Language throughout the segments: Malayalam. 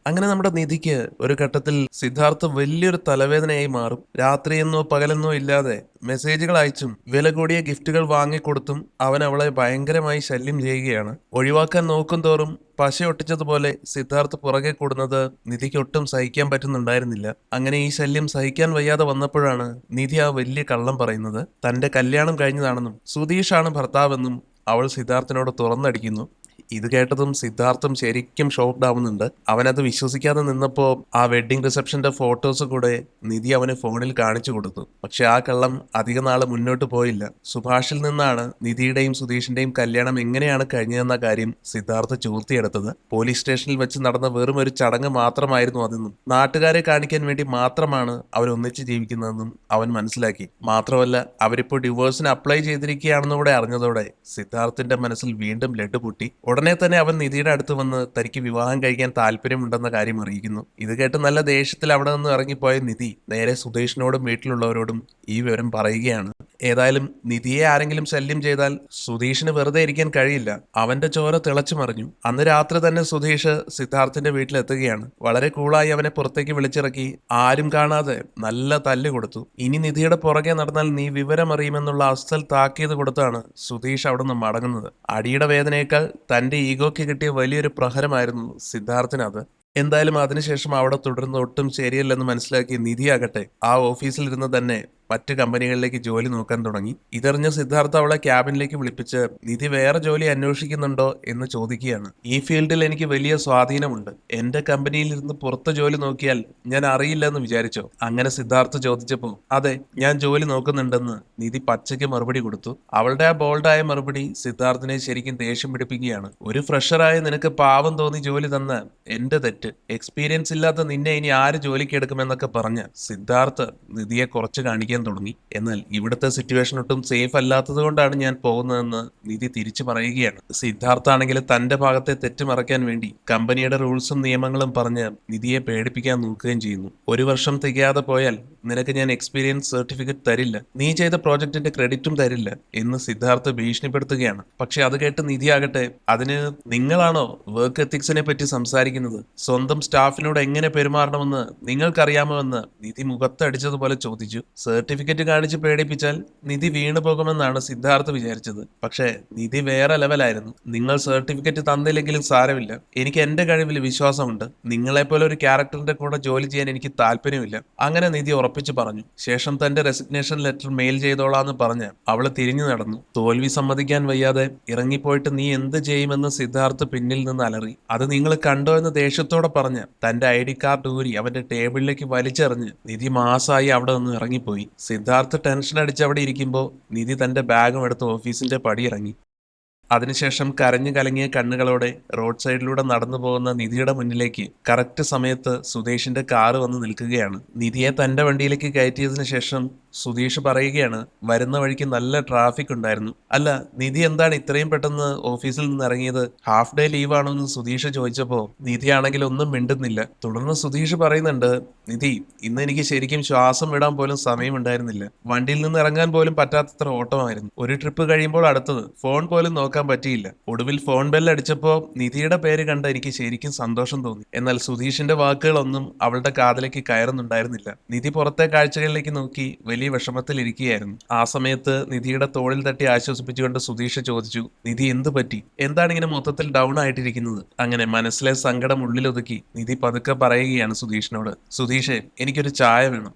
അങ്ങനെ നമ്മുടെ നിധിക്ക് ഒരു ഘട്ടത്തിൽ സിദ്ധാർത്ഥ് വലിയൊരു തലവേദനയായി മാറും. രാത്രിയെന്നോ പകലെന്നോ ഇല്ലാതെ മെസ്സേജുകൾ അയച്ചും വില കൂടിയ ഗിഫ്റ്റുകൾ വാങ്ങിക്കൊടുത്തും അവൻ അവളെ ഭയങ്കരമായി ശല്യം ചെയ്യുകയാണ്. ഒഴിവാക്കാൻ നോക്കും തോറും പശ ഒട്ടിച്ചതുപോലെ സിദ്ധാർത്ഥ് പുറകെ കൂടുന്നത് നിധിക്ക് ഒട്ടും സഹിക്കാൻ പറ്റുന്നുണ്ടായിരുന്നില്ല. അങ്ങനെ ഈ ശല്യം സഹിക്കാൻ വയ്യാതെ വന്നപ്പോഴാണ് നിധി ആ വലിയ കള്ളം പറയുന്നത്. തന്റെ കല്യാണം കഴിഞ്ഞതാണെന്നും സുധീഷാണ് ഭർത്താവെന്നും അവൾ സിദ്ധാർത്ഥിനോട് തുറന്നടിക്കുന്നു. ഇത് കേട്ടതും സിദ്ധാർത്ഥും ശരിക്കും ഷോക്ക്ഡ് ആവുന്നുണ്ട്. അവനത് വിശ്വസിക്കാതെ നിന്നപ്പോ ആ വെഡ്ഡിംഗ് റിസപ്ഷന്റെ ഫോട്ടോസ് കൂടെ നിധി അവന് ഫോണിൽ കാണിച്ചു കൊടുത്തു. പക്ഷെ ആ കള്ളം അധിക നാള് മുന്നോട്ട് പോയില്ല. സുഭാഷിൽ നിന്നാണ് നിധിയുടെയും സുധീഷിന്റെയും കല്യാണം എങ്ങനെയാണ് കഴിഞ്ഞതെന്ന കാര്യം സിദ്ധാർത്ഥ് ചോർത്തിയെടുത്തത്. പോലീസ് സ്റ്റേഷനിൽ വെച്ച് നടന്ന വെറും ഒരു ചടങ്ങ് മാത്രമായിരുന്നു അതെന്നും നാട്ടുകാരെ കാണിക്കാൻ വേണ്ടി മാത്രമാണ് അവർ ഒന്നിച്ച് ജീവിക്കുന്നതെന്നും അവൻ മനസ്സിലാക്കി. മാത്രമല്ല അവരിപ്പോൾ ഡിവോഴ്സിന് അപ്ലൈ ചെയ്തിരിക്കുകയാണെന്നുകൂടെ അറിഞ്ഞതോടെ സിദ്ധാർത്ഥിന്റെ മനസ്സിൽ വീണ്ടും ലഡ്ഡു പൊട്ടി. ഉടനെ തന്നെ അവൻ നിധിയുടെ അടുത്ത് വന്ന് തനിക്ക് വിവാഹം കഴിക്കാൻ താല്പര്യമുണ്ടെന്ന കാര്യം അറിയിക്കുന്നു. ഇത് കേട്ട് നല്ല ദേഷ്യത്തിൽ അവിടെ നിന്ന് ഇറങ്ങിപ്പോയ നിധി നേരെ സുധീഷിനോടും വീട്ടിലുള്ളവരോടും ഈ വിവരം പറയുകയാണ്. ഏതായാലും നിധിയെ ആരെങ്കിലും ശല്യം ചെയ്താൽ സുധീഷിന് വെറുതെ ഇരിക്കാൻ കഴിയില്ല. അവന്റെ ചോര തിളച്ചു മറിഞ്ഞു. അന്ന് രാത്രി തന്നെ സുധീഷ് സിദ്ധാർത്ഥിന്റെ വീട്ടിലെത്തുകയാണ്. വളരെ കൂളായി അവനെ പുറത്തേക്ക് വിളിച്ചിറക്കി ആരും കാണാതെ നല്ല തല്ല് കൊടുത്തു. ഇനി നിധിയുടെ പുറകെ നടന്നാൽ നീ വിവരമറിയുമെന്നുള്ള അസൽ താക്കീത് കൊടുത്താണ് സുധീഷ് അവിടുന്ന് മടങ്ങുന്നത്. അടിയുടെ വേദനയേക്കാൾ തന്റെ ഈഗോയ്ക്ക് കിട്ടിയ വലിയൊരു പ്രഹരമായിരുന്നു സിദ്ധാർത്ഥിനത്. എന്തായാലും അതിനുശേഷം അവിടെ തുടർന്ന് ഒട്ടും ശരിയല്ലെന്ന് മനസ്സിലാക്കിയ നിധിയാകട്ടെ ആ ഓഫീസിലിരുന്ന് തന്നെ മറ്റ് കമ്പനികളിലേക്ക് ജോലി നോക്കാൻ തുടങ്ങി. ഇതറിഞ്ഞ സിദ്ധാർത്ഥ അവളെ ക്യാബിനിലേക്ക് വിളിപ്പിച്ച് നിധി വേറെ ജോലി അന്വേഷിക്കുന്നുണ്ടോ എന്ന് ചോദിക്കുകയാണ്. ഈ ഫീൽഡിൽ എനിക്ക് വലിയ സ്വാധീനമുണ്ട്. എന്റെ കമ്പനിയിൽ ഇരുന്ന് പുറത്ത് ജോലി നോക്കിയാൽ ഞാൻ അറിയില്ലെന്ന് വിചാരിച്ചോ? അങ്ങനെ സിദ്ധാർത്ഥ ചോദിച്ചപ്പോൾ അതെ, ഞാൻ ജോലി നോക്കുന്നുണ്ടെന്ന് നിധി പച്ചയ്ക്ക് മറുപടി കൊടുത്തു. അവളുടെ ആ ബോൾഡായ മറുപടി സിദ്ധാർത്ഥിനെ ശരിക്കും ദേഷ്യം പിടിപ്പിക്കുകയാണ്. ഒരു ഫ്രഷറായ നിനക്ക് പാവം തോന്നി ജോലി തന്ന എന്റെ തെറ്റ്. എക്സ്പീരിയൻസ് ഇല്ലാത്ത നിന്നെ ഇനി ആര് ജോലിക്ക് എടുക്കുമെന്നൊക്കെ പറഞ്ഞ് സിദ്ധാർത്ഥ് നിധിയെ കുറച്ച് കാണിക്കാൻ തുടങ്ങി. എന്നാൽ ഇവിടുത്തെ സിറ്റുവേഷൻ ഒട്ടും സേഫ് അല്ലാത്തത് കൊണ്ടാണ് ഞാൻ പോകുന്നതെന്ന് നിധി തിരിച്ചു പറയുകയാണ്. സിദ്ധാർത്ഥ ആണെങ്കിൽ തന്റെ ഭാഗത്തെ തെറ്റ് മറയ്ക്കാൻ വേണ്ടി കമ്പനിയുടെ റൂൾസും നിയമങ്ങളും പറഞ്ഞ് നിധിയെ പേടിപ്പിക്കാൻ നോക്കുകയും ചെയ്യുന്നു. ഒരു വർഷം തികയാതെ പോയാൽ നിനക്ക് ഞാൻ എക്സ്പീരിയൻസ് സർട്ടിഫിക്കറ്റ് തരില്ല, നീ ചെയ്ത പ്രോജക്റ്റിന്റെ ക്രെഡിറ്റും തരില്ല എന്ന് സിദ്ധാർത്ഥ ഭീഷണിപ്പെടുത്തുകയാണ്. പക്ഷെ അത് കേട്ട് നിധിയാകട്ടെ അതിന് നിങ്ങളാണോ വർക്ക് എത്തിക്സിനെ പറ്റി സംസാരിക്കുന്നത്? സ്വന്തം സ്റ്റാഫിനോട് എങ്ങനെ പെരുമാറണമെന്ന് നിങ്ങൾക്കറിയാമോ എന്ന് നിധി മുഖത്തടിച്ചതുപോലെ ചോദിച്ചു. സർട്ടിഫിക്കറ്റ് കാണിച്ച് പേടിപ്പിച്ചാൽ നിധി വീണു പോകുമെന്നാണ് സിദ്ധാർത്ഥ് വിചാരിച്ചത്. പക്ഷേ നിധി വേറെ ലെവലായിരുന്നു. നിങ്ങൾ സർട്ടിഫിക്കറ്റ് തന്നില്ലെങ്കിലും സാരമില്ല, എനിക്ക് എന്റെ കഴിവിൽ വിശ്വാസമുണ്ട്. നിങ്ങളെപ്പോലെ ഒരു ക്യാരക്ടറിന്റെ കൂടെ ജോലി ചെയ്യാൻ എനിക്ക് താല്പര്യമില്ല. അങ്ങനെ നിധി ഉറപ്പിച്ചു പറഞ്ഞു. ശേഷം തന്റെ റെസിഗ്നേഷൻ ലെറ്റർ മെയിൽ ചെയ്തോളാന്ന് പറഞ്ഞ് അവള് തിരിഞ്ഞു നടന്നു. തോൽവി സമ്മതിക്കാൻ വയ്യാതെ ഇറങ്ങിപ്പോയിട്ട് നീ എന്ത് ചെയ്യുമെന്ന് സിദ്ധാർത്ഥ് പിന്നിൽ നിന്ന് അലറി. അത് നിങ്ങൾ കണ്ടോ എന്ന് ദേഷ്യത്തോടെ പറഞ്ഞ് തന്റെ ID കാർഡ് ഊരി അവന്റെ ടേബിളിലേക്ക് വലിച്ചെറിഞ്ഞ് നിധി മാസായി അവിടെ നിന്ന് ഇറങ്ങിപ്പോയി. സിദ്ധാർത്ഥ് ടെൻഷൻ അടിച്ച് അവിടെ ഇരിക്കുമ്പോൾ നിധി തന്റെ ബാഗും എടുത്ത് ഓഫീസിന്റെ പടി ഇറങ്ങി. അതിനുശേഷം കരഞ്ഞു കലങ്ങിയ കണ്ണുകളോടെ റോഡ് സൈഡിലൂടെ നടന്നു പോകുന്ന നിധിയുടെ മുന്നിലേക്ക് കറക്റ്റ് സമയത്ത് സുധീഷിന്റെ കാറ് വന്ന് നിൽക്കുകയാണ്. നിധിയെ തന്റെ വണ്ടിയിലേക്ക് കയറ്റിയതിനു ശേഷം സുധീഷ് പറയുകയാണ്, വരുന്ന വഴിക്ക് നല്ല ട്രാഫിക് ഉണ്ടായിരുന്നു. അല്ല, നിധി എന്താണ് ഇത്രയും പെട്ടെന്ന് ഓഫീസിൽ നിന്ന് ഇറങ്ങിയത്? ഹാഫ് ഡേ ലീവ് ആണോ എന്ന് സുധീഷ് ചോദിച്ചപ്പോ നിധിയാണെങ്കിൽ ഒന്നും മിണ്ടുന്നില്ല. തുടർന്ന് സുധീഷ് പറയുന്നുണ്ട്, നിധി, ഇന്ന് എനിക്ക് ശരിക്കും ശ്വാസം വിടാൻ പോലും സമയമുണ്ടായിരുന്നില്ല. വണ്ടിയിൽ നിന്ന് ഇറങ്ങാൻ പോലും പറ്റാത്തത്ര ഓട്ടമായിരുന്നു. ഒരു ട്രിപ്പ് കഴിയുമ്പോൾ അടുത്തത്. ഫോൺ പോലും നോക്കാൻ പറ്റിയില്ല. ഒടുവിൽ ഫോൺ ബെൽ അടിച്ചപ്പോ നിധിയുടെ പേര് കണ്ട എനിക്ക് ശരിക്കും സന്തോഷം തോന്നി. എന്നാൽ സുധീഷിന്റെ വാക്കുകളൊന്നും അവളുടെ കാതിലേക്ക് കയറുന്നുണ്ടായിരുന്നില്ല. നിധി പുറത്തെ കാഴ്ചകളിലേക്ക് നോക്കി വലിയ വിഷമത്തിൽ ഇരിക്കുകയായിരുന്നു. ആ സമയത്ത് നിധിയുടെ തോളിൽ തട്ടി ആശ്വസിപ്പിച്ചുകൊണ്ട് സുധീഷ് ചോദിച്ചു, നിധി എന്ത് പറ്റി? എന്താണ് ഇങ്ങനെ മൊത്തത്തിൽ ഡൗൺ ആയിട്ടിരിക്കുന്നത്? അങ്ങനെ മനസ്സിലെ സങ്കടം ഉള്ളിലൊതുക്കി നിധി പതുക്കെ പറയുകയാണ് സുധീഷിനോട്, സുധീഷേ, എനിക്കൊരു ചായ വേണം.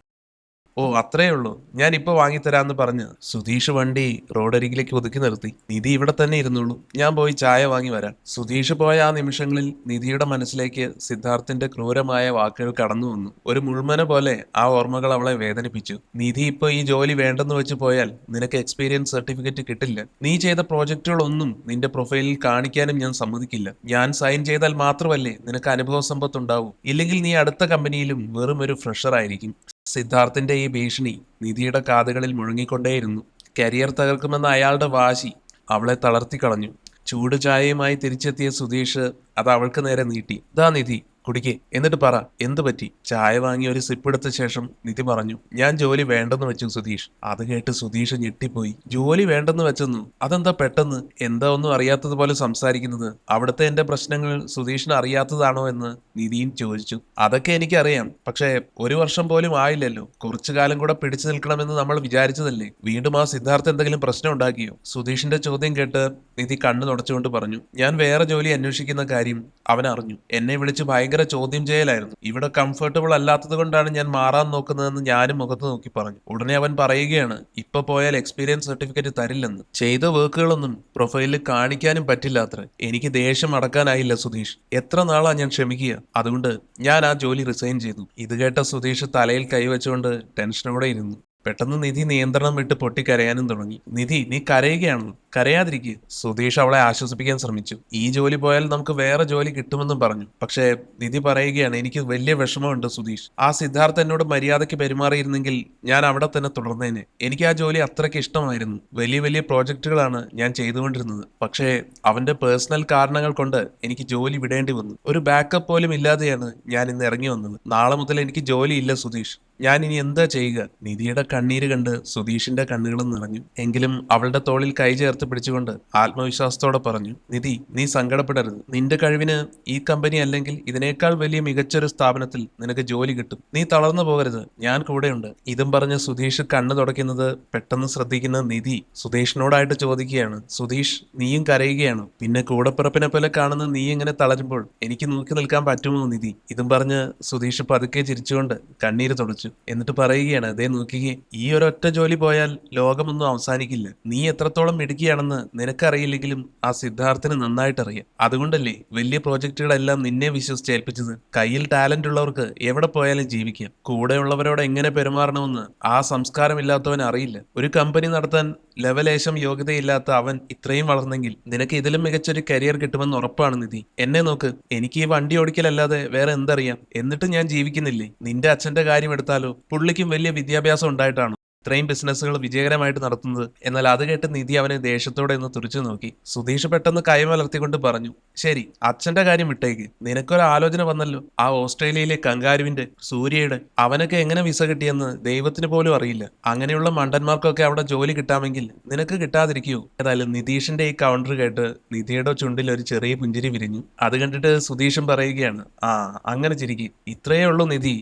ഓ, അത്രേ ഉള്ളൂ, ഞാൻ ഇപ്പൊ വാങ്ങിത്തരാന്ന് പറഞ്ഞ് സുധീഷ് വണ്ടി റോഡരികിലേക്ക് ഒതുക്കി നിർത്തി. നിധി ഇവിടെ തന്നെ ഇരുന്നുള്ളൂ, ഞാൻ പോയി ചായ വാങ്ങി വരാം. സുധീഷ് പോയ ആ നിമിഷങ്ങളിൽ നിധിയുടെ മനസ്സിലേക്ക് സിദ്ധാർത്ഥിന്റെ ക്രൂരമായ വാക്കുകൾ കടന്നു വന്നു. ഒരു മുൾമന പോലെ ആ ഓർമ്മകൾ അവളെ വേദനിപ്പിച്ചു. നിധി ഇപ്പൊ ഈ ജോലി വേണ്ടെന്ന് വെച്ച് പോയാൽ നിനക്ക് എക്സ്പീരിയൻസ് സർട്ടിഫിക്കറ്റ് കിട്ടില്ല. നീ ചെയ്ത പ്രോജക്റ്റുകളൊന്നും നിന്റെ പ്രൊഫൈലിൽ കാണിക്കാനും ഞാൻ സമ്മതിക്കില്ല. ഞാൻ സൈൻ ചെയ്താൽ മാത്രമല്ലേ നിനക്ക് അനുഭവ സമ്പത്ത് ഉണ്ടാവൂ. ഇല്ലെങ്കിൽ നീ അടുത്ത കമ്പനിയിലും വെറും ഒരു ഫ്രഷർ ആയിരിക്കും. സിദ്ധാർത്ഥിന്റെ ഈ ഭീഷണി നിധിയുടെ കാതുകളിൽ മുഴങ്ങിക്കൊണ്ടേയിരുന്നു. കരിയർ തകർക്കുമെന്ന അയാളുടെ വാശി അവളെ തളർത്തിക്കളഞ്ഞു. ചൂട് ചായയുമായി തിരിച്ചെത്തിയ സുധീഷ് അത് അവൾക്ക് നേരെ നീട്ടി. ദാ നിധി, കുടിക്ക്, എന്നിട്ട് പറ എന്ത് പറ്റി. ചായ വാങ്ങി ഒരു സിപ്പ് എടുത്ത ശേഷം നിധി പറഞ്ഞു, ഞാൻ ജോലി വേണ്ടെന്ന് വെച്ചു സുധീഷ്. അത് കേട്ട് സുധീഷ് ഞെട്ടിപ്പോയി. ജോലി വേണ്ടെന്ന് വെച്ചെന്നു? അതെന്താ പെട്ടെന്ന്? എന്താ ഒന്നും അറിയാത്തതുപോലെ സംസാരിക്കുന്നത്? അവിടുത്തെ എന്റെ പ്രശ്നങ്ങൾ സുധീഷിന് അറിയാത്തതാണോ എന്ന് നിധിയും ചോദിച്ചു. അതൊക്കെ എനിക്കറിയാം, പക്ഷേ ഒരു വർഷം പോലും ആയില്ലല്ലോ. കുറച്ചു കാലം കൂടെ പിടിച്ചു നിൽക്കണമെന്ന് നമ്മൾ വിചാരിച്ചതല്ലേ. വീണ്ടും ആ സിദ്ധാർത്ഥ് എന്തെങ്കിലും പ്രശ്നം ഉണ്ടാക്കിയോ? സുധീഷിന്റെ ചോദ്യം കേട്ട് നിധി കണ്ണു തുടച്ചുകൊണ്ട് പറഞ്ഞു, ഞാൻ വേറെ ജോലി അന്വേഷിക്കുന്ന കാര്യം അവൻ അറിഞ്ഞു. എന്നെ വിളിച്ച് ഭയങ്കര ചോദ്യം ചെയ്യലായിരുന്നു. ഇവിടെ കംഫർട്ടബിൾ അല്ലാത്തത് കൊണ്ടാണ് ഞാൻ മാറാൻ നോക്കുന്നതെന്ന് ഞാനും മുഖത്ത് നോക്കി പറഞ്ഞു. ഉടനെ അവൻ പറയുകയാണ്, ഇപ്പൊ പോയാൽ എക്സ്പീരിയൻസ് സർട്ടിഫിക്കറ്റ് തരില്ലെന്ന്. ചെയ്ത വർക്കുകളൊന്നും പ്രൊഫൈലിൽ കാണിക്കാനും പറ്റില്ലാത്ര. എനിക്ക് ദേഷ്യം അടക്കാനായില്ല സുധീഷ്. എത്ര നാളാ ഞാൻ ക്ഷമിക്കുക? അതുകൊണ്ട് ഞാൻ ആ ജോലി റിസൈൻ ചെയ്തു. ഇത് കേട്ട സുധീഷ് തലയിൽ കൈവച്ചുകൊണ്ട് ടെൻഷനോടെ ഇരുന്നു. പെട്ടെന്ന് നിധി നിയന്ത്രണം വിട്ട് പൊട്ടിക്കരയാനും തുടങ്ങി. നിധി, നീ കരയുകയാണോ? കരയാതിരിക്കുക. സുധീഷ് അവളെ ആശ്വസിപ്പിക്കാൻ ശ്രമിച്ചു. ഈ ജോലി പോയാൽ നമുക്ക് വേറെ ജോലി കിട്ടുമെന്നും പറഞ്ഞു. പക്ഷേ നിധി പറയുകയാണ്, എനിക്ക് വലിയ വിഷമമുണ്ട് സുധീഷ്. ആ സിദ്ധാർത്ഥ് എന്നോട് മര്യാദയ്ക്ക് പെരുമാറിയിരുന്നെങ്കിൽ ഞാൻ അവിടെ തന്നെ തുടർന്നേനെ. എനിക്ക് ആ ജോലി അത്രയ്ക്ക് ഇഷ്ടമായിരുന്നു. വലിയ വലിയ പ്രോജക്റ്റുകളാണ് ഞാൻ ചെയ്തുകൊണ്ടിരുന്നത്. പക്ഷേ അവന്റെ പേഴ്സണൽ കാരണങ്ങൾ കൊണ്ട് എനിക്ക് ജോലി വിടേണ്ടി വന്നു. ഒരു ബാക്കപ്പ് പോലും ഇല്ലാതെയാണ് ഞാൻ ഇന്ന് ഇറങ്ങി വന്നത്. നാളെ മുതൽ എനിക്ക് ജോലിയില്ല സുധീഷ്. ഞാൻ ഇനി എന്താ ചെയ്യുക? നിധിയുടെ കണ്ണീര് കണ്ട് സുധീഷിന്റെ കണ്ണുകളും നിറഞ്ഞു. എങ്കിലും അവളുടെ തോളിൽ കൈ ചേർത്ത് പിടിച്ചുകൊണ്ട് ആത്മവിശ്വാസത്തോടെ പറഞ്ഞു, നിധി, നീ സങ്കടപ്പെടരുത്. നിന്റെ കഴിവിന് ഈ കമ്പനി അല്ലെങ്കിൽ ഇതിനേക്കാൾ വലിയ മികച്ചൊരു സ്ഥാപനത്തിൽ നിനക്ക് ജോലി കിട്ടും. നീ തളർന്നു പോകരുത്, ഞാൻ കൂടെയുണ്ട്. ഇതും പറഞ്ഞ് സുധീഷ് കണ്ണു തുടയ്ക്കുന്നത് പെട്ടെന്ന് ശ്രദ്ധിക്കുന്ന നിധി സുധീഷിനോടായിട്ട് ചോദിക്കുകയാണ്, സുധീഷ്, നീയും കരയുകയാണോ? പിന്നെ കൂടപ്പിറപ്പിനെ പോലെ കാണുന്ന നീ ഇങ്ങനെ തളരുമ്പോൾ എനിക്ക് നോക്കി നിൽക്കാൻ പറ്റുമോ നിധി? ഇതും പറഞ്ഞ് സുധീഷ് പതുക്കെ ചിരിച്ചുകൊണ്ട് കണ്ണീര് തുടച്ചു. എന്നിട്ട് പറയുകയാണ്, അതേ നോക്കിക്കേ, ഈ ഒരൊറ്റ ജോലി പോയാൽ ലോകമൊന്നും അവസാനിക്കില്ല. നീ എത്രത്തോളം മിടുക്കിയാണെന്ന് നിനക്കറിയില്ലെങ്കിലും ആ സിദ്ധാർത്ഥിന് നന്നായിട്ട് അറിയാം. അതുകൊണ്ടല്ലേ വലിയ പ്രോജക്റ്റുകളെല്ലാം നിന്നെ വിശ്വസിച്ച് ഏൽപ്പിച്ചത്. കയ്യിൽ ടാലന്റ് ഉള്ളവർക്ക് എവിടെ പോയാലും ജീവിക്കാം. കൂടെയുള്ളവരോട് എങ്ങനെ പെരുമാറണമെന്ന് ആ സംസ്കാരമില്ലാത്തവൻ അറിയില്ല. ഒരു കമ്പനി നടത്താൻ ലെവലേശം യോഗ്യതയില്ലാത്ത അവൻ ഇത്രയും വളർന്നെങ്കിൽ നിനക്ക് ഇതിലും മികച്ചൊരു കരിയർ കിട്ടുമെന്ന് ഉറപ്പാണ് നിധി. എന്നെ നോക്ക്, എനിക്ക് ഈ വണ്ടി ഓടിക്കലല്ലാതെ വേറെ എന്തറിയാം? എന്നിട്ട് ഞാൻ ജീവിക്കുന്നില്ലേ? നിന്റെ അച്ഛന്റെ കാര്യം എടുത്താലോ, പുള്ളിക്കും വലിയ വിദ്യാഭ്യാസം ഉണ്ടായിട്ടാണ് ഇത്രയും ബിസിനസ്സുകൾ വിജയകരമായിട്ട് നടത്തുന്നത്. എന്നാൽ അത് കേട്ട് നിധി അവനെ ദേഷ്യത്തോടെ ഒന്ന് തുറിച്ചു നോക്കി. സുധീഷ് പെട്ടെന്ന് കൈമലർത്തിക്കൊണ്ട് പറഞ്ഞു, ശരി, അച്ഛന്റെ കാര്യം വിട്ടേക്ക്. നിനക്കൊരു ആലോചന വന്നല്ലോ, ആ ഓസ്ട്രേലിയയിലെ കങ്കാരുവിന്റെ, സൂര്യയുടെ. അവനൊക്കെ എങ്ങനെ വിസ കിട്ടിയെന്ന് ദൈവത്തിന് പോലും അറിയില്ല. അങ്ങനെയുള്ള മണ്ടന്മാർക്കൊക്കെ അവിടെ ജോലി കിട്ടാമെങ്കിൽ നിനക്ക് കിട്ടാതിരിക്കുവോ? ഏതായാലും നിതീഷിന്റെ ഈ കൗണ്ടർ കേട്ട് നിധിയുടെ ചുണ്ടിൽ ഒരു ചെറിയ പുഞ്ചിരി വിരിഞ്ഞു. അത് കണ്ടിട്ട് സുധീഷും പറയുകയാണ്, ആ, അങ്ങനെ ചിരിക്കും. ഇത്രയേ ഉള്ളൂ നിധി.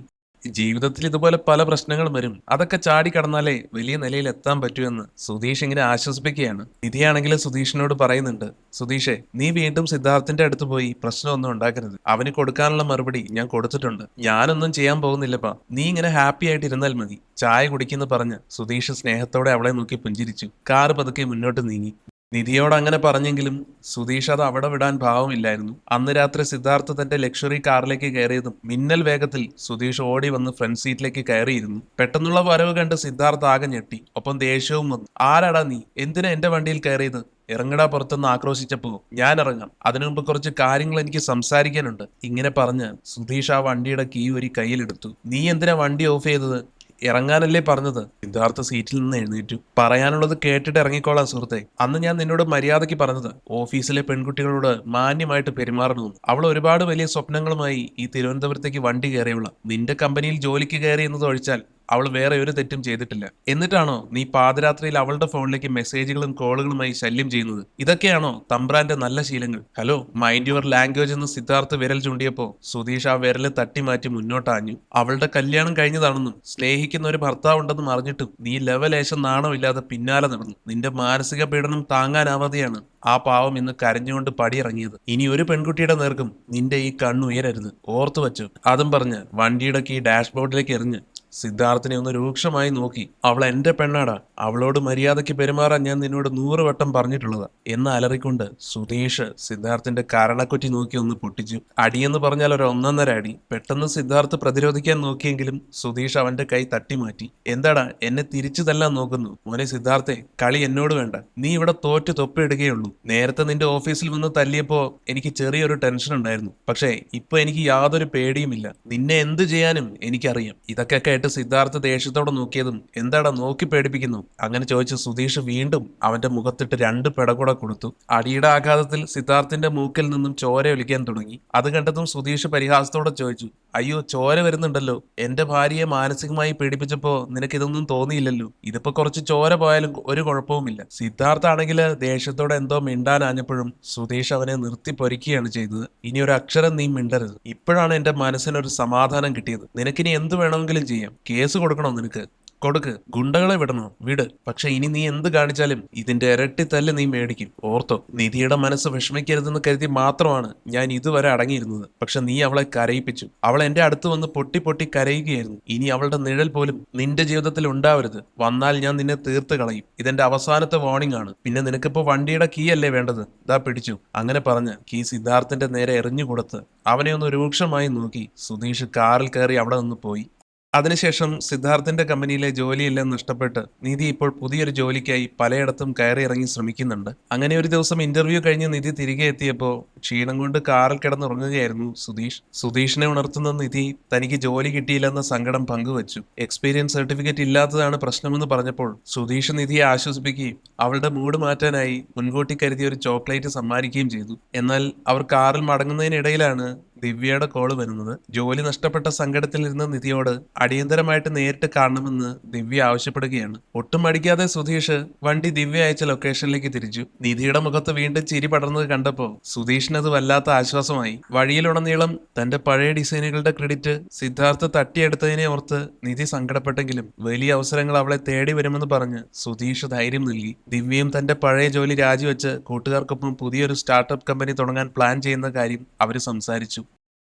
ജീവിതത്തിൽ ഇതുപോലെ പല പ്രശ്നങ്ങളും വരും. അതൊക്കെ ചാടി കടന്നാലേ വലിയ നിലയിൽ എത്താൻ പറ്റൂ എന്ന് സുധീഷ് ഇങ്ങനെ ആശ്വസിപ്പിക്കുകയാണ്. നിധിയാണെങ്കിൽ സുധീഷിനോട് പറയുന്നുണ്ട്, സുധീഷേ, നീ വീണ്ടും സിദ്ധാർത്ഥിന്റെ അടുത്ത് പോയി പ്രശ്നമൊന്നും ഉണ്ടാക്കരുത്. അവന് കൊടുക്കാനുള്ള മറുപടി ഞാൻ കൊടുത്തിട്ടുണ്ട്. ഞാനൊന്നും ചെയ്യാൻ പോകുന്നില്ലപ്പാ. നീ ഇങ്ങനെ ഹാപ്പി ആയിട്ട് ഇരുന്നാൽ മതി. ചായ കുടിക്കുന്നു പറഞ്ഞ് സുധീഷ് സ്നേഹത്തോടെ അവളെ നോക്കി പുഞ്ചിരിച്ചു. കാറ് പതുക്കെ മുന്നോട്ട് നീങ്ങി. നിധിയോട് അങ്ങനെ പറഞ്ഞെങ്കിലും സുധീഷ് അത് അവിടെ വിടാൻ ഭാവമില്ലായിരുന്നു. അന്ന് രാത്രി സിദ്ധാർത്ഥ് തന്റെ ലക്ഷറി കാറിലേക്ക് കയറിയതും മിന്നൽ വേഗത്തിൽ സുധീഷ് ഓടി വന്ന് ഫ്രണ്ട് സീറ്റിലേക്ക് കയറിയിരുന്നു. പെട്ടെന്നുള്ള വരവ് കണ്ട് സിദ്ധാർത്ഥ് ആകെ ഞെട്ടി. ഒപ്പം ദേഷ്യവും വന്നു. ആരാടാ നീ? എന്തിനാ എന്റെ വണ്ടിയിൽ കയറിയത്? ഇറങ്ങടാ പുറത്തുനിന്ന് ആക്രോശിച്ചപ്പോ. ഞാൻ ഇറങ്ങാം, അതിനു മുമ്പ് കുറച്ച് കാര്യങ്ങൾ എനിക്ക് സംസാരിക്കാനുണ്ട്. ഇങ്ങനെ പറഞ്ഞ് സുധീഷ് ആ വണ്ടിയുടെ കീ ഒരു കയ്യിലെടുത്തു. നീ എന്തിനാ വണ്ടി ഓഫ് ചെയ്തത്? ഇറങ്ങാനല്ലേ പറഞ്ഞത്? സിദ്ധാർത്ഥ സീറ്റിൽ നിന്ന് എഴുന്നേറ്റു. പറയാനുള്ളത് കേട്ടിട്ട് ഇറങ്ങിക്കോളാം സുഹൃത്തെ. അന്ന് ഞാൻ നിന്നോട് മര്യാദയ്ക്ക് പറഞ്ഞത് ഓഫീസിലെ പെൺകുട്ടികളോട് മാന്യമായിട്ട് പെരുമാറണമെന്ന്. അവൾ ഒരുപാട് വലിയ സ്വപ്നങ്ങളുമായി ഈ തിരുവനന്തപുരത്തേക്ക് വണ്ടി കയറിയവള. നിന്റെ കമ്പനിയിൽ ജോലിക്ക് കയറി എന്നത് ഒഴിച്ചാൽ അവൾ വേറെ ഒരു തെറ്റും ചെയ്തിട്ടില്ല. എന്നിട്ടാണോ നീ പാതിരാത്രിയിൽ അവളുടെ ഫോണിലേക്ക് മെസ്സേജുകളും കോളുകളുമായി ശല്യം ചെയ്യുന്നത്? ഇതൊക്കെയാണോ തമ്പ്രാന്റെ നല്ല ശീലങ്ങൾ? ഹലോ, മൈൻഡ് യുവർ ലാംഗ്വേജ് എന്ന് സിദ്ധാർത്ഥ് വിരൽ ചൂണ്ടിയപ്പോ സുധീഷ് ആ വിരല് തട്ടി മാറ്റി മുന്നോട്ടാഞ്ഞു. അവളുടെ കല്യാണം കഴിഞ്ഞതാണെന്നും സ്നേഹിക്കുന്ന ഒരു ഭർത്താവ് ഉണ്ടെന്നും അറിഞ്ഞിട്ടും നീ ലെവലേശം നാണമില്ലാതെ പിന്നാലെ നടന്നു. നിന്റെ മാനസിക പീഡനം താങ്ങാനാവാതെയാണ് ആ പാവം ഇന്ന് കരഞ്ഞുകൊണ്ട് പടിയിറങ്ങിയത്. ഇനി ഒരു പെൺകുട്ടിയുടെ നേർക്കും നിന്റെ ഈ കണ്ണുയരരുത്, ഓർത്തു വച്ചു. അതും പറഞ്ഞ് വണ്ടിയുടെ കീ ഡാഷ്ബോർഡിലേക്ക് എറിഞ്ഞ് സിദ്ധാർത്ഥിനെ ഒന്ന് രൂക്ഷമായി നോക്കി. അവൾ എന്റെ പെണ്ണാടാ, അവളോട് മര്യാദയ്ക്ക് പെരുമാറാൻ ഞാൻ നിന്നോട് 100 വട്ടം പറഞ്ഞിട്ടുള്ളതാ എന്ന് അലറിക്കൊണ്ട് സുധീഷ് സിദ്ധാർത്ഥിന്റെ കരണക്കുറ്റി നോക്കി ഒന്ന് പൊട്ടിച്ചു. അടിയെന്ന് പറഞ്ഞാൽ ഒരു ഒന്നൊന്നര അടി. പെട്ടെന്ന് സിദ്ധാർത്ഥ് പ്രതിരോധിക്കാൻ നോക്കിയെങ്കിലും സുധീഷ് അവന്റെ കൈ തട്ടിമാറ്റി. എന്താടാ എന്നെ തിരിച്ചു തല്ലാൻ നോക്കുന്നു? മോനെ സിദ്ധാർത്ഥെ, കളി എന്നോട് വേണ്ട. നീ ഇവിടെ തോറ്റ് തൊപ്പിടുകയുള്ളൂ. നേരത്തെ നിന്റെ ഓഫീസിൽ വന്ന് തല്ലിയപ്പോ എനിക്ക് ചെറിയൊരു ടെൻഷൻ ഉണ്ടായിരുന്നു. പക്ഷേ ഇപ്പൊ എനിക്ക് യാതൊരു പേടിയുമില്ല. നിന്നെ എന്ത് ചെയ്യാനും എനിക്കറിയാം. ഇതൊക്കെ കേട്ട് സിദ്ധാർത്ഥ് ദേഷ്യത്തോടെ നോക്കിയതും എന്താടാ നോക്കി പേടിപ്പിക്കുന്നു അങ്ങനെ ചോദിച്ച സുധീഷ് വീണ്ടും അവന്റെ മുഖത്തിട്ട് 2 പെടകൂടെ കൊടുത്തു. അടിയുടെ ആഘാതത്തിൽ സിദ്ധാർത്ഥിന്റെ മൂക്കിൽ നിന്നും ചോര ഒലിക്കാൻ തുടങ്ങി. അത് കണ്ടതും സുധീഷ് പരിഹാസത്തോടെ ചോദിച്ചു, അയ്യോ ചോര വരുന്നുണ്ടല്ലോ, എന്റെ ഭാര്യയെ മാനസികമായി പീഡിപ്പിച്ചപ്പോ നിനക്ക് ഇതൊന്നും തോന്നിയില്ലല്ലോ, ഇതിപ്പോ കുറച്ച് ചോര പോയാലും ഒരു കുഴപ്പവുമില്ല. സിദ്ധാർത്ഥ ആണെങ്കിൽ ദേഷ്യത്തോടെ എന്തോ മിണ്ടാനാഞ്ഞപ്പോഴും സുധീഷ് അവനെ നിർത്തി പൊരിക്കുകയാണ് ചെയ്തത്. ഇനി ഒരു അക്ഷരം നീ മിണ്ടരുത്. ഇപ്പോഴാണ് എന്റെ മനസ്സിനൊരു സമാധാനം കിട്ടിയത്. നിനക്കിനി എന്ത് വേണമെങ്കിലും ചെയ്യാം. കേസ് കൊടുക്കണോ നിനക്ക്? കൊടുക്ക്. ഗുണ്ടകളെ വിടണോ? വിട്. പക്ഷെ ഇനി നീ എന്ത് കാണിച്ചാലും ഇതിന്റെ ഇരട്ടി തല്ല് നീ മേടിക്കും. ഓർത്തോ, നിധിയുടെ മനസ്സ് വിഷമിക്കരുതെന്ന് കരുതി മാത്രമാണ് ഞാൻ ഇതുവരെ അടങ്ങിയിരുന്നത്. പക്ഷെ നീ അവളെ കരയിപ്പിച്ചു. അവൾ എന്റെ അടുത്ത് വന്ന് പൊട്ടി പൊട്ടി കരയുകയായിരുന്നു. ഇനി അവളുടെ നിഴൽ പോലും നിന്റെ ജീവിതത്തിൽ ഉണ്ടാവരുത്. വന്നാൽ ഞാൻ നിന്നെ തീർത്ത് കളയും. ഇതെന്റെ അവസാനത്തെ വാർണിംഗ് ആണ്. പിന്നെ നിനക്കിപ്പോ വണ്ടിയുടെ കീ അല്ലേ വേണ്ടത്? ദാ പിടിച്ചു. അങ്ങനെ പറഞ്ഞ് കീ സിദ്ധാർത്ഥന്റെ നേരെ എറിഞ്ഞു കൊടുത്ത് അവനെ ഒന്ന് രൂക്ഷമായി നോക്കി സുധീഷ് കാറിൽ കയറി അവിടെ നിന്ന് പോയി. അതിനുശേഷം സിദ്ധാർത്ഥിന്റെ കമ്പനിയിലെ ജോലിയെല്ലാം നഷ്ടപ്പെട്ട് നിധി ഇപ്പോൾ പുതിയൊരു ജോലിക്കായി പലയിടത്തും കയറി ഇറങ്ങി ശ്രമിക്കുന്നുണ്ട്. അങ്ങനെ ഒരു ദിവസം ഇന്റർവ്യൂ കഴിഞ്ഞ് നിധി തിരികെ എത്തിയപ്പോൾ ക്ഷീണം കൊണ്ട് കാറിൽ കിടന്നുറങ്ങുകയായിരുന്നു സുധീഷ്. സുധീഷിനെ ഉണർത്തുന്ന നിധി തനിക്ക് ജോലി കിട്ടിയില്ലെന്ന സങ്കടം പങ്കുവച്ചു. എക്സ്പീരിയൻസ് സർട്ടിഫിക്കറ്റ് ഇല്ലാത്തതാണ് പ്രശ്നമെന്ന് പറഞ്ഞപ്പോൾ സുധീഷ് നിധിയെ ആശ്വസിപ്പിക്കുകയും അവളുടെ മൂഡ് മാറ്റാനായി മുൻകൂട്ടി കരുതിയ ഒരു ചോക്ലേറ്റ് സമ്മാനിക്കുകയും ചെയ്തു. എന്നാൽ അവർ കാറിൽ മടങ്ങുന്നതിനിടയിലാണ് ദിവ്യയുടെ കോള് വരുന്നത്. ജോലി നഷ്ടപ്പെട്ട സങ്കടത്തിലിരുന്ന നിധിയോട് അടിയന്തരമായിട്ട് നേരിട്ട് കാണണമെന്ന് ദിവ്യ ആവശ്യപ്പെടുകയാണ്. ഒട്ടും മടിക്കാതെ സുധീഷ് വണ്ടി ദിവ്യ അയച്ച ലൊക്കേഷനിലേക്ക് തിരിച്ചു. നിധിയുടെ മുഖത്ത് വീണ്ടും ചിരി പടർന്നത് കണ്ടപ്പോൾ സുധീഷിനത് വല്ലാത്ത ആശ്വാസമായി. വഴിയിലുടനീളം തന്റെ പഴയ ഡിസൈനുകളുടെ ക്രെഡിറ്റ് സിദ്ധാർത്ഥ് തട്ടിയെടുത്തതിനെ ഓർത്ത് നിധി സങ്കടപ്പെട്ടെങ്കിലും വലിയ അവസരങ്ങൾ അവളെ തേടി വരുമെന്ന് പറഞ്ഞ് സുധീഷ് ധൈര്യം നൽകി. ദിവ്യയും തന്റെ പഴയ ജോലി രാജിവെച്ച് കൂട്ടുകാർക്കൊപ്പം പുതിയൊരു സ്റ്റാർട്ടപ്പ് കമ്പനി തുടങ്ങാൻ പ്ലാൻ ചെയ്യുന്ന കാര്യം അവർ സംസാരിച്ചു.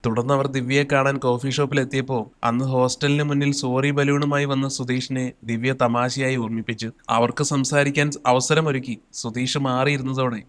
തുടർന്ന് അവർ ദിവ്യയെ കാണാൻ കോഫി ഷോപ്പിൽ എത്തിയപ്പോൾ അന്ന് ഹോസ്റ്റലിന് മുന്നിൽ സോറി ബലൂണുമായി വന്ന സുധീഷിനെ ദിവ്യ തമാശയായി ഓർമ്മിപ്പിച്ചു. അവർക്ക് സംസാരിക്കാൻ അവസരമൊരുക്കി. സുധീഷ് മാറിയിരുന്നതോടെ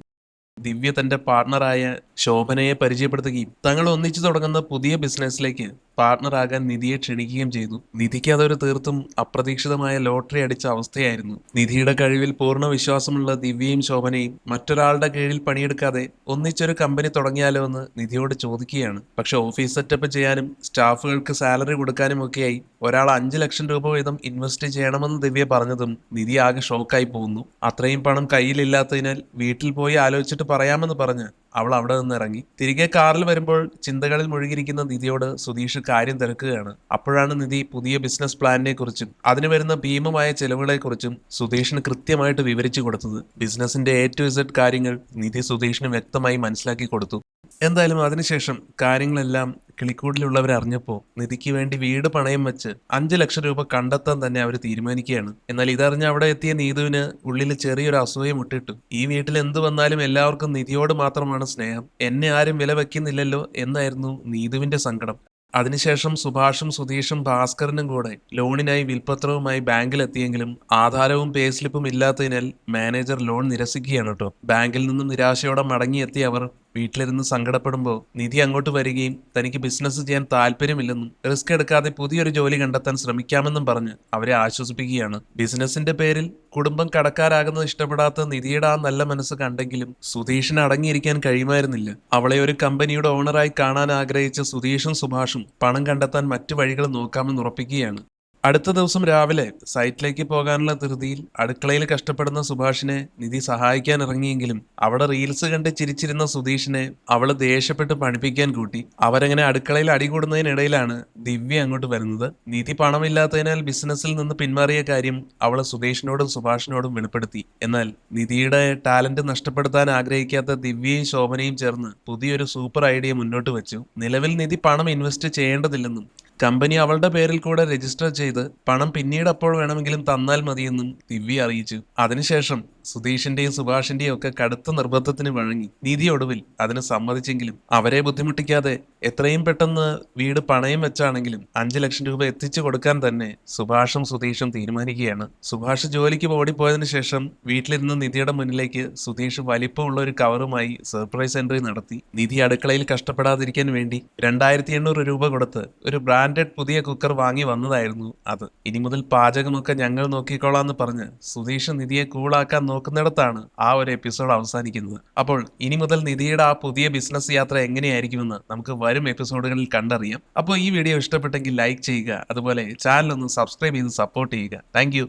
ദിവ്യ തന്റെ പാർട്ണറായ ശോഭനയെ പരിചയപ്പെടുത്തുകയും തങ്ങൾ ഒന്നിച്ചു തുടങ്ങുന്ന പുതിയ ബിസിനസ്സിലേക്ക് പാർട്ണറാകാൻ നിധിയെ ക്ഷണിക്കുകയും ചെയ്തു. നിധിക്ക് അതൊരു തീർത്തും അപ്രതീക്ഷിതമായ ലോട്ടറി അടിച്ച അവസ്ഥയായിരുന്നു. നിധിയുടെ കഴിവിൽ പൂർണ്ണ വിശ്വാസമുള്ള ദിവ്യയും ശോഭനയും മറ്റൊരാളുടെ കീഴിൽ പണിയെടുക്കാതെ ഒന്നിച്ചൊരു കമ്പനി തുടങ്ങിയാലോ എന്ന് നിധിയോട് ചോദിക്കുകയാണ്. പക്ഷെ ഓഫീസ് സെറ്റപ്പ് ചെയ്യാനും സ്റ്റാഫുകൾക്ക് സാലറി കൊടുക്കാനും ഒക്കെയായി ഒരാൾ 5 ലക്ഷം രൂപ വീതം ഇൻവെസ്റ്റ് ചെയ്യണമെന്ന് ദിവ്യ പറഞ്ഞതും നിധി ആകെ ഷോക്കായി പോകുന്നു. അത്രയും പണം കയ്യിലില്ലാത്തതിനാൽ വീട്ടിൽ പോയി ആലോചിച്ചിട്ട് പറയാമെന്ന് പറഞ്ഞ് അവൾ അവിടെ നിന്ന് ഇറങ്ങി. തിരികെ കാറിൽ വരുമ്പോൾ ചിന്തകളിൽ മുഴുകിയിരിക്കുന്ന നിധിയോട് സുധീഷ് കാര്യം തിരക്കുകയാണ്. അപ്പോഴാണ് നിധി പുതിയ ബിസിനസ് പ്ലാനിനെ കുറിച്ചും അതിന് വരുന്ന ഭീമമായ ചെലവുകളെ കുറിച്ചും സുധീഷിന് കൃത്യമായിട്ട് വിവരിച്ചു കൊടുത്തത്. ബിസിനസിന്റെ A to Z കാര്യങ്ങൾ നിധി സുധീഷിന് വ്യക്തമായി മനസ്സിലാക്കി കൊടുത്തു. എന്തായാലും അതിനുശേഷം കാര്യങ്ങളെല്ലാം കിളിക്കൂടിലുള്ളവർ അറിഞ്ഞപ്പോൾ നിധിക്ക് വേണ്ടി വീട് പണയം വെച്ച് 5 ലക്ഷം രൂപ കണ്ടെത്താൻ തന്നെ അവർ തീരുമാനിക്കുകയാണ്. എന്നാൽ ഇതറിഞ്ഞ് അവിടെ എത്തിയ നീതുവിന് ഉള്ളിൽ ചെറിയൊരു അസൂയ മുട്ടിട്ടു. ഈ വീട്ടിൽ എന്ത് വന്നാലും എല്ലാവർക്കും നിധിയോട് മാത്രമാണ് സ്നേഹം, എന്നെ ആരും വില വയ്ക്കുന്നില്ലല്ലോ എന്നായിരുന്നു നീതുവിന്റെ സങ്കടം. അതിനുശേഷം സുഭാഷും സുധീഷും ഭാസ്കരനും കൂടെ ലോണിനായി വിൽപത്രവുമായി ബാങ്കിലെത്തിയെങ്കിലും ആധാരവും പേ സ്ലിപ്പും ഇല്ലാത്തതിനാൽ മാനേജർ ലോൺ നിരസിക്കുകയാണ് കേട്ടോ. ബാങ്കിൽ നിന്നും നിരാശയോടെ മടങ്ങിയെത്തിയ അവർ വീട്ടിലിരുന്ന് സങ്കടപ്പെടുമ്പോൾ നിധി അങ്ങോട്ട് വരികയും തനിക്ക് ബിസിനസ് ചെയ്യാൻ താല്പര്യമില്ലെന്നും റിസ്ക് എടുക്കാതെ പുതിയൊരു ജോലി കണ്ടെത്താൻ ശ്രമിക്കാമെന്നും പറഞ്ഞ് അവരെ ആശ്വസിപ്പിക്കുകയാണ്. ബിസിനസിന്റെ പേരിൽ കുടുംബം കടക്കാരാകുന്നത് ഇഷ്ടപ്പെടാത്ത നിധിയുടെ ആ നല്ല മനസ്സ് കണ്ടെങ്കിലും സുധീഷിന് അടങ്ങിയിരിക്കാൻ കഴിയുമായിരുന്നില്ല. അവളെ ഒരു കമ്പനിയുടെ ഓണറായി കാണാൻ ആഗ്രഹിച്ച സുധീഷും സുഭാഷും പണം കണ്ടെത്താൻ മറ്റു വഴികൾ നോക്കാമെന്ന് ഉറപ്പിക്കുകയാണ്. അടുത്ത ദിവസം രാവിലെ സൈറ്റിലേക്ക് പോകാനുള്ള ധൃതിയിൽ അടുക്കളയിൽ കഷ്ടപ്പെടുന്ന സുഭാഷിനെ നിധി സഹായിക്കാൻ ഇറങ്ങിയെങ്കിലും അവിടെ റീൽസ് കണ്ട് ചിരിച്ചിരുന്ന സുധീഷിനെ അവള് ദേഷ്യപ്പെട്ട് പണിപ്പിക്കാൻ കൂട്ടി. അവരങ്ങനെ അടുക്കളയിൽ അടികൂടുന്നതിനിടയിലാണ് ദിവ്യ അങ്ങോട്ട് വരുന്നത്. നിധി പണമില്ലാത്തതിനാൽ ബിസിനസ്സിൽ നിന്ന് പിന്മാറിയ കാര്യം അവള് സുധീഷിനോടും സുഭാഷിനോടും വെളിപ്പെടുത്തി. എന്നാൽ നിധിയുടെ ടാലന്റ് നഷ്ടപ്പെടുത്താൻ ആഗ്രഹിക്കാത്ത ദിവ്യയും ശോഭനയും ചേർന്ന് പുതിയൊരു സൂപ്പർ ഐഡിയ മുന്നോട്ട് വെച്ചു. നിലവിൽ നിധി പണം ഇൻവെസ്റ്റ് ചെയ്യേണ്ടതില്ലെന്നും കമ്പനി അവളുടെ പേരിൽ കൂടെ രജിസ്റ്റർ ചെയ്ത് പണം പിന്നീട് അപ്പോൾ വേണമെങ്കിലും തന്നാൽ മതിയെന്നും ദിവ്യ അറിയിച്ചു. അതിനുശേഷം സുധീഷിന്റെയും സുഭാഷിന്റെയും ഒക്കെ കടുത്ത നിർബന്ധത്തിന് വഴങ്ങി നിധി ഒടുവിൽ അതിന് സമ്മതിച്ചെങ്കിലും അവരെ ബുദ്ധിമുട്ടിക്കാതെ എത്രയും പെട്ടെന്ന് വീട് പണയം വെച്ചാണെങ്കിലും 5 ലക്ഷം രൂപ എത്തിച്ചു കൊടുക്കാൻ തന്നെ സുഭാഷും സുധീഷും തീരുമാനിക്കുകയാണ്. സുഭാഷ് ജോലിക്ക് ഓടിപ്പോയതിനു ശേഷം വീട്ടിലിരുന്ന നിധിയുടെ മുന്നിലേക്ക് സുധീഷ് വലിപ്പമുള്ള ഒരു കവറുമായി സർപ്രൈസ് എൻട്രി നടത്തി. നിധി അടുക്കളയിൽ കഷ്ടപ്പെടാതിരിക്കാൻ വേണ്ടി 2800 രൂപ കൊടുത്ത് ഒരു ബ്രാൻഡഡ് പുതിയ കുക്കർ വാങ്ങി വന്നതായിരുന്നു അത്. ഇനി മുതൽ പാചകമൊക്കെ ഞങ്ങൾ നോക്കിക്കോളാന്ന് പറഞ്ഞ് സുധീഷ് നിധിയെ കൂളാക്കാൻ നോക്കുന്നിടത്താണ് ആ ഒരു എപ്പിസോഡ് അവസാനിക്കുന്നത്. അപ്പോൾ ഇനി മുതൽ നിധിയുടെ ആ പുതിയ ബിസിനസ് യാത്ര എങ്ങനെയായിരിക്കുമെന്ന് നമുക്ക് വരും എപ്പിസോഡുകളിൽ കണ്ടറിയാം. അപ്പോൾ ഈ വീഡിയോ ഇഷ്ടപ്പെട്ടെങ്കിൽ ലൈക്ക് ചെയ്യുക, അതുപോലെ ചാനൽ ഒന്ന് സബ്സ്ക്രൈബ് ചെയ്ത് സപ്പോർട്ട് ചെയ്യുക. താങ്ക്